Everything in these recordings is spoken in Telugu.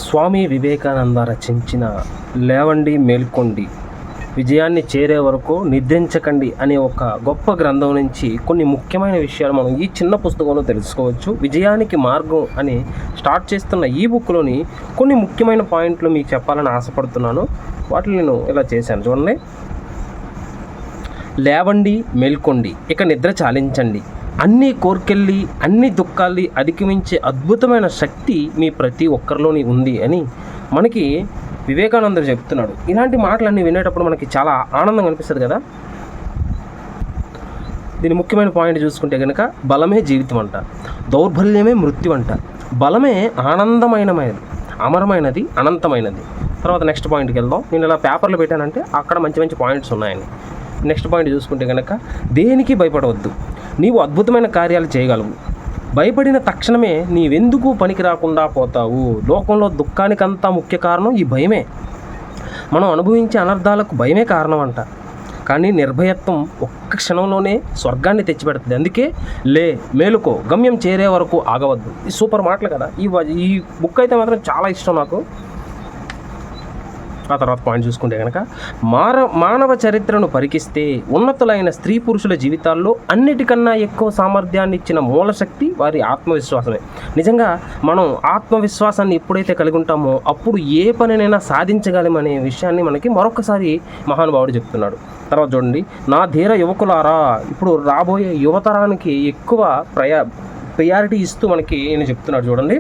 స్వామి వివేకానంద రచించిన లేవండి మేల్కొండి విజయాన్ని చేరే వరకు నిద్రించకండి అనే ఒక గొప్ప గ్రంథం నుంచి కొన్ని ముఖ్యమైన విషయాలు మనం ఈ చిన్న పుస్తకంలో తెలుసుకోవచ్చు. విజయానికి మార్గం అని స్టార్ట్ చేస్తున్న ఈ బుక్లోని కొన్ని ముఖ్యమైన పాయింట్లు మీకు చెప్పాలని ఆశపడుతున్నాను. వాటిని నేను ఇలా చేశాను. చూడండి, లేవండి మేల్కొండి, ఇక నిద్ర చాలించండి. అన్ని కోర్కెళ్ళి అన్ని దుఃఖాల్ని అధిగమించే అద్భుతమైన శక్తి మీ ప్రతి ఒక్కరిలోని ఉంది అని మనకి వివేకానందుడు చెప్తున్నాడు. ఇలాంటి మాటలన్నీ వినేటప్పుడు మనకి చాలా ఆనందంగా అనిపిస్తుంది కదా. దీని ముఖ్యమైన పాయింట్ చూసుకుంటే కనుక, బలమే జీవితం అంట, దౌర్బల్యమే మృత్యు అంట. బలమే ఆనందమైనది, అమరమైనది, అనంతమైనది. తర్వాత నెక్స్ట్ పాయింట్కి వెళ్దాం. నేను ఇలా పేపర్లు పెట్టానంటే అక్కడ మంచి మంచి పాయింట్స్ ఉన్నాయండి. నెక్స్ట్ పాయింట్ చూసుకుంటే కనుక, దేనికి భయపడవద్దు, నీవు అద్భుతమైన కార్యాలు చేయగలవు. భయపడిన తక్షణమే నీవెందుకు పనికి రాకుండా పోతావు. లోకంలో దుఃఖానికంతా ముఖ్య కారణం ఈ భయమే. మనం అనుభవించే అనర్థాలకు భయమే కారణం అంట. కానీ నిర్భయత్వం ఒక్క క్షణంలోనే స్వర్గాన్ని తెచ్చిపెడుతుంది. అందుకే మేలుకో, గమ్యం చేరే వరకు ఆగవద్దు. ఈ సూపర్ మాటలు కదా. ఈ బుక్ అయితే మాత్రం చాలా ఇష్టం నాకు. ఆ తర్వాత పాయింట్ చూసుకుంటే కనుక, మానవ చరిత్రను పరికిస్తే ఉన్నతులైన స్త్రీ పురుషుల జీవితాల్లో అన్నిటికన్నా ఎక్కువ సామర్థ్యాన్ని ఇచ్చిన మూలశక్తి వారి ఆత్మవిశ్వాసమే. నిజంగా మనం ఆత్మవిశ్వాసాన్ని ఎప్పుడైతే కలిగి ఉంటామో అప్పుడు ఏ పనినైనా సాధించగలమనే విషయాన్ని మనకి మరొకసారి మహానుభావుడు చెప్తున్నాడు. తర్వాత చూడండి, నా ధీర యువకులారా, ఇప్పుడు రాబోయే యువతరానికి ఎక్కువ ప్రయారిటీ ఇస్తూ మనకి ఈయన చెప్తున్నాడు. చూడండి,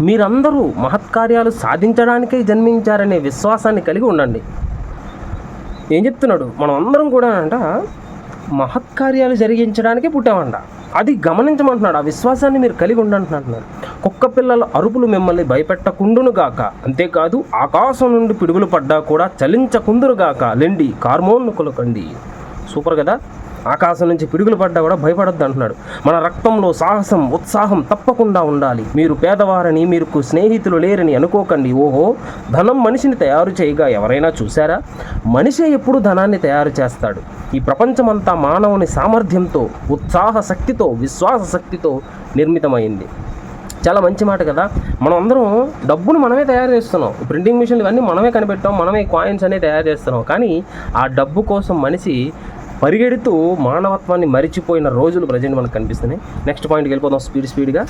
మీరందరూ మహత్కార్యాలు సాధించడానికే జన్మించారనే విశ్వాసాన్ని కలిగి ఉండండి. ఏం చెప్తున్నాడు? మనం అందరం కూడా అంట మహత్కార్యాలు జరిగించడానికే పుట్టామంట. అది గమనించమంటున్నాడు. ఆ విశ్వాసాన్ని మీరు కలిగి ఉండంటున్నాడు. కుక్క పిల్లల అరుపులు మిమ్మల్ని భయపెట్టకుండునుగాక, అంతేకాదు ఆకాశం నుండి పిడుగులు పడ్డా కూడా చలించకుందురుగాక, లెండి కార్మోన్ముకులకండి. సూపర్ కదా. ఆకాశం నుంచి పిడుగులు పడ్డా కూడా భయపడొద్దు అంటున్నాడు. మన రక్తంలో సాహసం, ఉత్సాహం తప్పకుండా ఉండాలి. మీరు పేదవారని, మీకు స్నేహితులు లేరని అనుకోకండి. ఓహో, ధనం మనిషిని తయారు చేయగా ఎవరైనా చూశారా? మనిషే ఎప్పుడు ధనాన్ని తయారు చేస్తాడు. ఈ ప్రపంచమంతా మానవుని సామర్థ్యంతో, ఉత్సాహ శక్తితో, విశ్వాస శక్తితో నిర్మితమైంది. చాలా మంచి మాట కదా. మనం అందరం డబ్బును మనమే తయారు చేస్తున్నాం. ప్రింటింగ్ మిషన్లు ఇవన్నీ మనమే కనిపెట్టాం, మనమే కాయిన్స్ అనేవి తయారు చేస్తున్నాం. కానీ ఆ డబ్బు కోసం మనిషి పరిగెడుతూ మానవత్వాన్ని మరిచిపోయిన రోజులు ప్రజెంట్ మనకు కనిపిస్తున్నాయి. నెక్స్ట్ పాయింట్కి వెళ్ళిపోదాం స్పీడ్గా.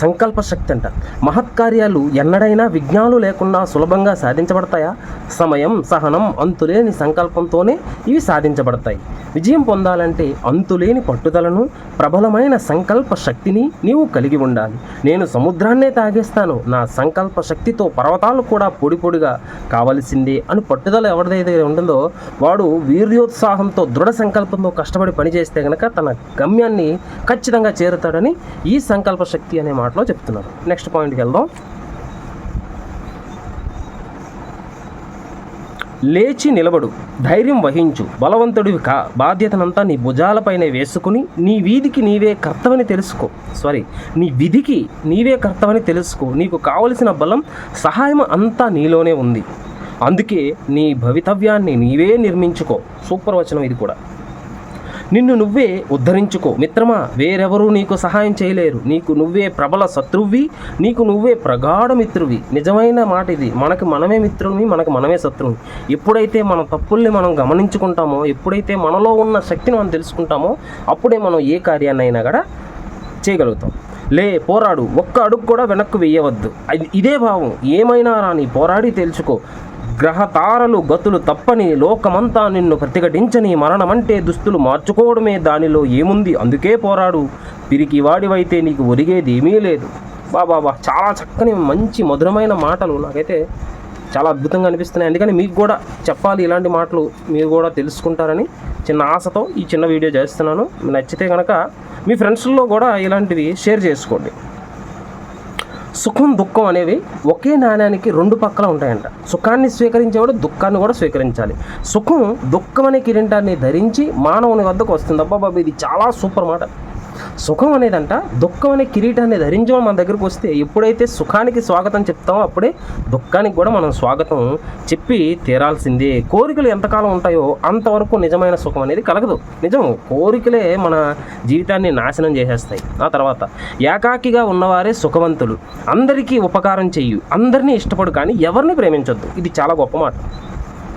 సంకల్ప శక్తి అంట. మహత్కార్యాలు ఎన్నడైనా విఘ్నాలు లేకుండా సులభంగా సాధించబడతాయా? సమయం, సహనం, అంతులేని సంకల్పంతోనే ఇవి సాధించబడతాయి. విజయం పొందాలంటే అంతులేని పట్టుదలను, ప్రబలమైన సంకల్ప శక్తిని నీవు కలిగి ఉండాలి. నేను సముద్రాన్నే తాగేస్తాను, నా సంకల్ప శక్తితో పర్వతాలు కూడా పొడి పొడిగా కావలసిందే అని పట్టుదల ఎవరిదైతే ఉంటుందో వాడు వీర్యోత్సాహంతో, దృఢ సంకల్పంతో కష్టపడి పనిచేస్తే కనుక తన గమ్యాన్ని ఖచ్చితంగా చేరుతాడని ఈ సంకల్ప శక్తి అనే మాటలో చెప్తున్నారు. నెక్స్ట్ పాయింట్కి వెళ్దాం. లేచి నిలబడు, ధైర్యం వహించు, బలవంతుడివి కా, బాధ్యతనంతా నీ భుజాలపైనే వేసుకుని నీ విధికి నీవే కర్తవని తెలుసుకో. నీకు కావలసిన బలం, సహాయం అంతా నీలోనే ఉంది. అందుకే నీ భవితవ్యాన్ని నీవే నిర్మించుకో. సూపర్ వచనం ఇది కూడా. నిన్ను నువ్వే ఉద్ధరించుకో మిత్రమా, వేరెవరూ నీకు సహాయం చేయలేరు. నీకు నువ్వే ప్రబల శత్రువి, నీకు నువ్వే ప్రగాఢ మిత్రువి. నిజమైన మాట ఇది. మనకి మనమే మిత్రుని, మనకు మనమే శత్రువుని. ఎప్పుడైతే మన తప్పుల్ని మనం గమనించుకుంటామో, ఎప్పుడైతే మనలో ఉన్న శక్తిని మనం తెలుసుకుంటామో అప్పుడే మనం ఏ కార్యాన్నైనా కూడా చేయగలుగుతాం. పోరాడు, ఒక్క అడుగు కూడా వెనక్కు వేయవద్దు. ఇదే భావం. ఏమైనా రాని పోరాడి తేల్చుకో. గ్రహతారలు గతులు తప్పని, లోకమంతా నిన్ను ప్రతిఘటించని, మరణమంటే దుస్తులు మార్చుకోవడమే దానిలో ఏముంది, అందుకే పోరాడు. పిరికి వాడివైతే నీకు ఒరిగేది ఏమీ లేదు. బాబా, చాలా చక్కని మంచి మధురమైన మాటలు నాకైతే చాలా అద్భుతంగా అనిపిస్తున్నాయి. అందుకని మీకు కూడా చెప్పాలి, ఇలాంటి మాటలు మీరు కూడా తెలుసుకుంటారని చిన్న ఆశతో ఈ చిన్న వీడియో చేస్తున్నాను. నచ్చితే కనుక మీ ఫ్రెండ్స్లో కూడా ఇలాంటివి షేర్ చేసుకోండి. సుఖం, దుఃఖం అనేవి ఒకే నాణ్యానికి రెండు పక్కల ఉంటాయంట. సుఖాన్ని స్వీకరించేవాడు దుఃఖాన్ని కూడా స్వీకరించాలి. సుఖం దుఃఖం అనే కిరీటాన్ని ధరించి మానవుని వద్దకు వస్తుంది. అబ్బాబాబు, ఇది చాలా సూపర్ మాట. సుఖం అనేదంట దుఃఖం అనే కిరీటాన్ని ధరించడం మన దగ్గరకు వస్తే ఎప్పుడైతే సుఖానికి స్వాగతం చెప్తామో అప్పుడే దుఃఖానికి కూడా మనం స్వాగతం చెప్పి తీరాల్సిందే. కోరికలు ఎంతకాలం ఉంటాయో అంతవరకు నిజమైన సుఖం అనేది కలగదు. నిజం, కోరికలే మన జీవితాన్ని నాశనం చేసేస్తాయి. ఆ తర్వాత ఏకాకిగా ఉన్నవారే సుఖవంతులు, అందరికీ ఉపకారం చెయ్యు, అందరినీ ఇష్టపడు కానీ ఎవరిని ప్రేమించొద్దు. ఇది చాలా గొప్ప మాట.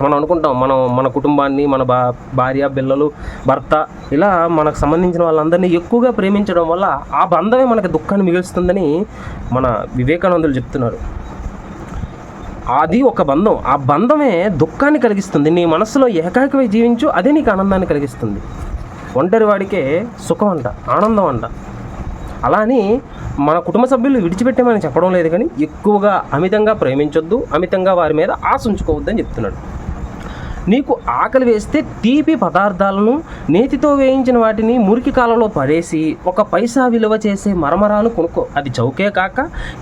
మనం అనుకుంటాం మన కుటుంబాన్ని, మన భార్య, పిల్లలు, భర్త, ఇలా మనకు సంబంధించిన వాళ్ళందరినీ ఎక్కువగా ప్రేమించడం వల్ల ఆ బంధమే మనకు దుఃఖాన్ని మిగులుస్తుందని మన వివేకానందులు చెప్తున్నారు. అది ఒక బంధం, ఆ బంధమే దుఃఖాన్ని కలిగిస్తుంది. నీ మనసులో ఏకాకివై జీవించు, అదే నీకు ఆనందాన్ని కలిగిస్తుంది. ఒంటరి వాడికే సుఖం అంట, ఆనందం అంట. అలా అని మన కుటుంబ సభ్యులు విడిచిపెట్టామని చెప్పడం లేదు, కానీ ఎక్కువగా అమితంగా ప్రేమించొద్దు, అమితంగా వారి మీద ఆశ ఉంచుకోవద్దని చెప్తున్నాడు. నీకు ఆకలి వేస్తే తీపి పదార్థాలను, నేతితో వేయించిన వాటిని మురికి కాలంలో పడేసి 1 పైసా విలువ చేసే మరమరాలు కొనుక్కో. అది చౌకే కాక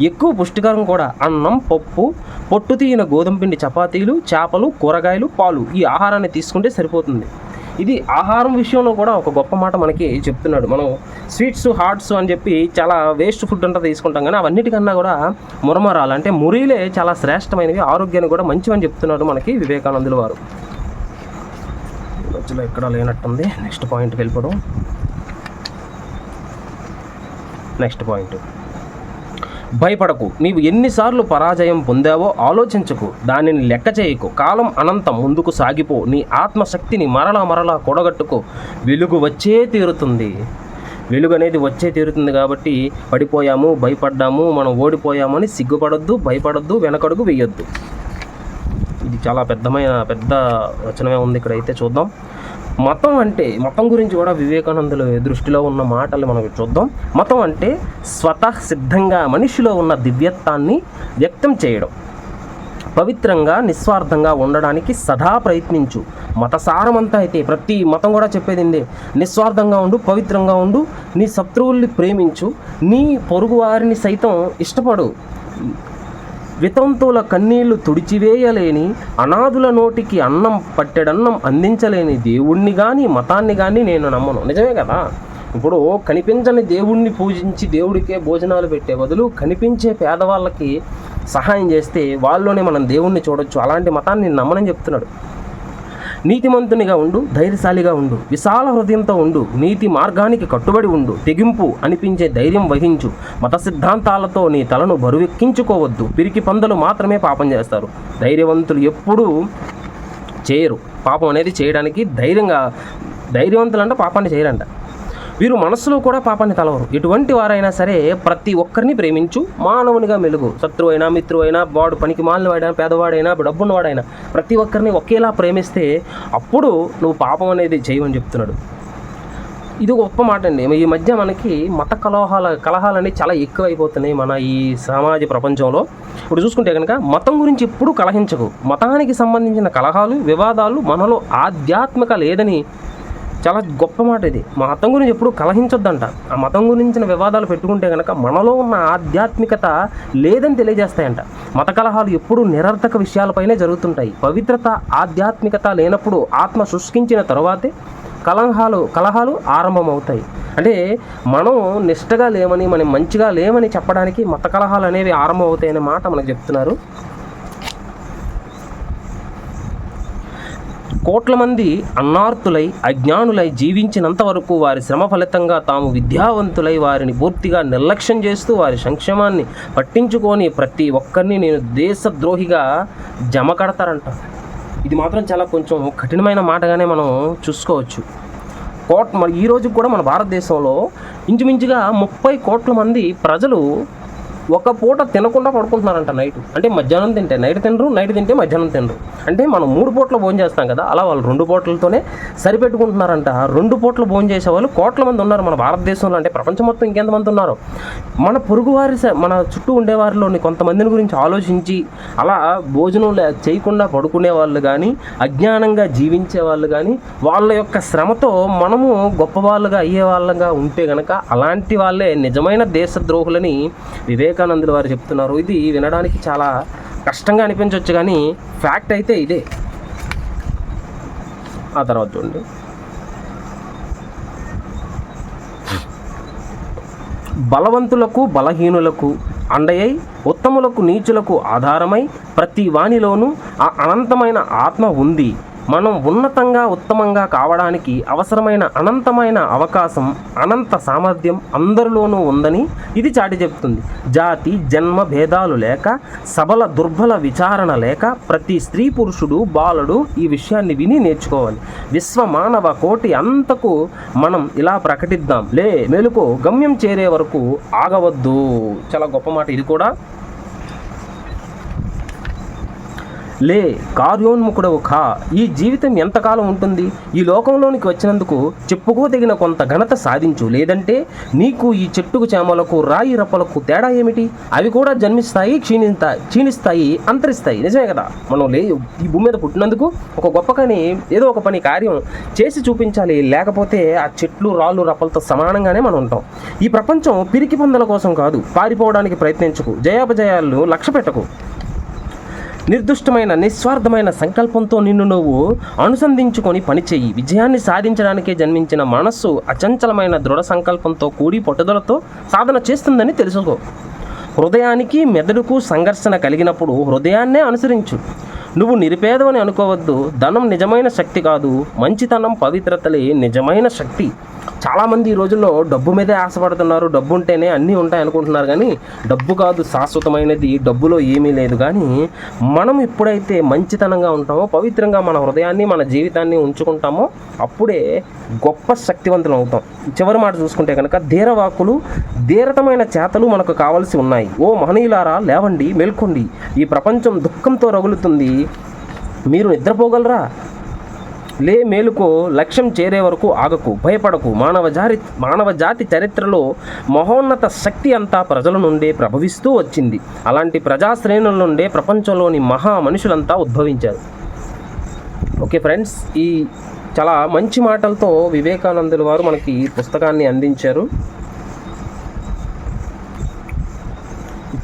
ఎక్కువ పుష్టికరం కూడా. అన్నం, పప్పు, పొట్టు తీయన గోధుమ పిండి చపాతీలు, చేపలు, కూరగాయలు, పాలు, ఈ ఆహారాన్ని తీసుకుంటే సరిపోతుంది. ఇది ఆహారం విషయంలో కూడా ఒక గొప్ప మాట మనకి చెప్తున్నాడు. మనం స్వీట్స్, హాట్స్ అని చెప్పి చాలా వేస్ట్ ఫుడ్ అంతా తీసుకుంటాం, కానీ అవన్నిటికన్నా కూడా మురమరాలు అంటే మురీలే చాలా శ్రేష్టమైనవి, ఆరోగ్యానికి కూడా మంచివని చెప్తున్నాడు మనకి వివేకానందుల వారు. మధ్యలో ఎక్కడ లేనట్టుంది. నెక్స్ట్ పాయింట్కి వెళ్ళిపోవడం. నెక్స్ట్ పాయింట్, భయపడకు. నీవు ఎన్నిసార్లు పరాజయం పొందావో ఆలోచించకు, దానిని లెక్క చేయకు. కాలం అనంతం, ముందుకు సాగిపో. నీ ఆత్మశక్తిని మరలా కూడగట్టుకో. వెలుగు వచ్చే తీరుతుంది. వెలుగు అనేది వచ్చే తీరుతుంది. కాబట్టి పడిపోయాము, భయపడ్డాము, మనం ఓడిపోయామని సిగ్గుపడొద్దు, భయపడొద్దు, వెనకడుగు వేయొద్దు. ఇది చాలా పెద్ద వచనమే ఉంది ఇక్కడైతే. చూద్దాం. మతం గురించి కూడా వివేకానందుల దృష్టిలో ఉన్న మాటలు మనం చూద్దాం. మతం అంటే స్వతః సిద్ధంగా మనిషిలో ఉన్న దివ్యత్వాన్ని వ్యక్తం చేయడం. పవిత్రంగా, నిస్వార్థంగా ఉండడానికి సదా ప్రయత్నించు. మత సారమంతా అయితే ప్రతి మతం కూడా చెప్పేది ఇందే. నిస్వార్థంగా ఉండు, పవిత్రంగా ఉండు, నీ శత్రువుల్ని ప్రేమించు, నీ పొరుగువారిని సైతం ఇష్టపడు, వితంతువుల కన్నీళ్లు తుడిచివేయలేని, అనాథుల నోటికి అన్నం పట్టెడన్నం అందించలేని దేవుణ్ణి కానీ మతాన్ని కానీ నేను నమ్మను. నిజమే కదా. ఇప్పుడు కనిపించని దేవుణ్ణి పూజించి దేవుడికే భోజనాలు పెట్టే బదులు కనిపించే పేదవాళ్ళకి సహాయం చేస్తే వాళ్ళలోనే మనం దేవుణ్ణి చూడొచ్చు. అలాంటి మతాన్ని నేను నమ్మనని చెప్తున్నాడు. నీతిమంతునిగా ఉండు, ధైర్యశాలిగా ఉండు, విశాల హృదయంతో ఉండు, నీతి మార్గానికి కట్టుబడి ఉండు, తెగింపు అనిపించే ధైర్యం వహించు. మత సిద్ధాంతాలతో నీ తలను బరువెక్కించుకోవద్దు. పిరికి పందులు మాత్రమే పాపం చేస్తారు, ధైర్యవంతులు ఎప్పుడూ చేయరు. పాపం అనేది చేయడానికి ధైర్యవంతులు అంటే పాపాన్ని చేయరంట. వీరు మనస్సులో కూడా పాపాన్ని తలవరు. ఎటువంటి వారైనా సరే ప్రతి ఒక్కరిని ప్రేమించు, మానవునిగా మెలుగు. శత్రువైనా, మిత్రువైనా, వాడు పనికి మాలినవాడైనా, పేదవాడైనా, డబ్బున్నవాడైనా ప్రతి ఒక్కరిని ఒకేలా ప్రేమిస్తే అప్పుడు నువ్వు పాపం అనేది చేయమని చెప్తున్నాడు. ఇది గొప్ప మాట అండి. ఈ మధ్య మనకి మత కలహాలన్నీ చాలా ఎక్కువైపోతున్నాయి మన ఈ సమాజ ప్రపంచంలో. ఇప్పుడు చూసుకుంటే కనుక మతం గురించి ఎప్పుడూ కలహించకు. మతానికి సంబంధించిన కలహాలు, వివాదాలు మనలో ఆధ్యాత్మిక లేదని చాలా గొప్ప మాట ఇది. మతం గురించి ఎప్పుడు కలహించొద్దంట. ఆ మతం గురించిన వివాదాలు పెట్టుకుంటే కనుక మనలో ఉన్న ఆధ్యాత్మికత లేదని తెలియజేస్తాయంట. మత కలహాలు ఎప్పుడు నిరర్థక విషయాలపైనే జరుగుతుంటాయి. పవిత్రత, ఆధ్యాత్మికత లేనప్పుడు ఆత్మ శుష్కించిన తరువాతే కలహాలు ఆరంభమవుతాయి. అంటే మనం నిష్టగా లేమని, మనం మంచిగా లేమని చెప్పడానికి మత కలహాలు అనేవి ఆరంభమవుతాయనే మాట మనకు చెప్తున్నారు. కోట్ల మంది అన్నార్తులై, అజ్ఞానులై జీవించినంత వరకు వారి శ్రమ ఫలితంగా తాము విద్యావంతులై వారిని పూర్తిగా నిర్లక్ష్యం చేస్తూ వారి సంక్షేమాన్ని పట్టించుకొని ప్రతి ఒక్కరిని నేను దేశద్రోహిగా జమ కడతారంట. ఇది మాత్రం చాలా కొంచెం కఠినమైన మాటగానే మనం చూసుకోవచ్చు. ఈ రోజు కూడా మన భారతదేశంలో ఇంచుమించుగా 30 కోట్ల మంది ప్రజలు ఒక పూట తినకుండా పడుకుంటున్నారంట నైట్. అంటే మధ్యాహ్నం తింటే నైట్ తినరు, నైట్ తింటే మధ్యాహ్నం తినరు. అంటే మనం 3 పూట్ల భోజనం చేస్తాం కదా, అలా వాళ్ళు 2 పూటలతోనే సరిపెట్టుకుంటున్నారంట. 2 పూట్ల భోజనం చేసే వాళ్ళు కోట్ల మంది ఉన్నారు మన భారతదేశంలో. అంటే ప్రపంచం మొత్తం ఇంకెంతమంది ఉన్నారు. మన పొరుగువారి, మన చుట్టూ ఉండేవారిలోని కొంతమందిని గురించి ఆలోచించి అలా భోజనం చేయకుండా పడుకునే వాళ్ళు కానీ, అజ్ఞానంగా జీవించే వాళ్ళు కానీ, వాళ్ళ యొక్క శ్రమతో మనము గొప్పవాళ్ళుగా అయ్యే వాళ్ళగా ఉంటే కనుక అలాంటి వాళ్ళే నిజమైన దేశద్రోహులని వివేకానందుల వారు చెప్తున్నారు. ఇది వినడానికి చాలా కష్టంగా అనిపించవచ్చు, కానీ ఫ్యాక్ట్ అయితే ఇదే. ఆ తర్వాత చూడండి, బలవంతులకు బలహీనులకు అండయై, ఉత్తములకు నీచులకు ఆధారమై, ప్రతి వానిలోనూ ఆ అనంతమైన ఆత్మ ఉంది. మనం ఉన్నతంగా ఉత్తమంగా కావడానికి అవసరమైన అనంతమైన అవకాశం, అనంత సామర్థ్యం అందరిలోనూ ఉందని ఇది చాటి చెప్తుంది. జాతి జన్మ భేదాలు లేక, సబల దుర్బల విచారణ లేక, ప్రతి స్త్రీ పురుషుడు బాలుడు ఈ విషయాన్ని విని నేర్చుకోవాలి. విశ్వ మానవ కోటి అంతకు మనం ఇలా ప్రకటిద్దాం, లే మేలుకో, గమ్యం చేరే వరకు ఆగవద్దు. చాలా గొప్ప మాట ఇది కూడా. లే, కార్యోన్ముఖుడవు కా. ఈ జీవితం ఎంతకాలం ఉంటుంది? ఈ లోకంలోనికి వచ్చినందుకు చెప్పుకోదగిన కొంత ఘనత సాధించు. లేదంటే నీకు ఈ చెట్టుకు చేమలకు రాయి రప్పలకు తేడా ఏమిటి? అవి కూడా జన్మిస్తాయి, క్షీణిస్తాయి, అంతరిస్తాయి. నిజమే కదా. మనం ఈ భూమి మీద పుట్టినందుకు ఒక గొప్ప కానీ ఏదో ఒక కార్యం చేసి చూపించాలి. లేకపోతే ఆ చెట్లు రాళ్ళు రప్పలతో సమానంగానే మనం ఉంటాం. ఈ ప్రపంచం పిరికి పందల కోసం కాదు. పారిపోవడానికి ప్రయత్నించకు. జయాపజయాలను లక్ష్య పెట్టకు. నిర్దుష్టమైన నిస్వార్థమైన సంకల్పంతో నిన్ను నువ్వు అనుసంధించుకొని పనిచేయి. విజయాన్ని సాధించడానికే జన్మించిన మనస్సు అచంచలమైన దృఢ సంకల్పంతో కూడి పట్టుదలతో సాధన చేస్తుందని తెలుసుకో. హృదయానికి మెదడుకు సంఘర్షణ కలిగినప్పుడు హృదయాన్నే అనుసరించు. నువ్వు నిరుపేదవని అనుకోవద్దు. ధనం నిజమైన శక్తి కాదు, మంచితనం పవిత్రతలే నిజమైన శక్తి. చాలామంది ఈ రోజుల్లో డబ్బు మీదే ఆశపడుతున్నారు. డబ్బు ఉంటేనే అన్నీ ఉంటాయి అనుకుంటున్నారు, కానీ డబ్బు కాదు శాశ్వతమైనది. డబ్బులో ఏమీ లేదు. కానీ మనం ఎప్పుడైతే మంచితనంగా ఉంటామో, పవిత్రంగా మన హృదయాన్ని మన జీవితాన్ని ఉంచుకుంటామో, అప్పుడే గొప్ప శక్తివంతులు అవుతాం. చివరి మాట చూసుకుంటే కనుక, ధీరవాక్కులు ధీరతమైన చేతలు మనకు కావాల్సి ఉన్నాయి. ఓ మహనీయులారా, లేవండి, మేల్కొండి. ఈ ప్రపంచం దుఃఖంతో రగులుతుంది, మీరు నిద్రపోగలరా? లే, మేలుకో, లక్ష్యం చేరే వరకు ఆగకు, భయపడకు. మానవ జాతి చరిత్రలో మహోన్నత శక్తి అంతా ప్రజల నుండే ప్రభవిస్తూ వచ్చింది. అలాంటి ప్రజాశ్రేణుల నుండే ప్రపంచంలోని మహా మనుషులంతా ఉద్భవించారు. ఓకే ఫ్రెండ్స్, ఈ చాలా మంచి మాటలతో వివేకానందుల వారు మనకి పుస్తకాన్ని అందించారు.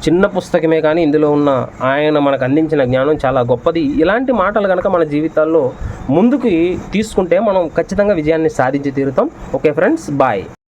చిన్న పుస్తకమే కానీ ఇందులో ఉన్న ఆయన మనకు అందించిన జ్ఞానం చాలా గొప్పది. ఇలాంటి మాటలు కనుక మన జీవితాల్లో ముందుకు తీసుకుంటే మనం ఖచ్చితంగా విజయాన్ని సాధించి తీరుతాం. Okay friends, bye.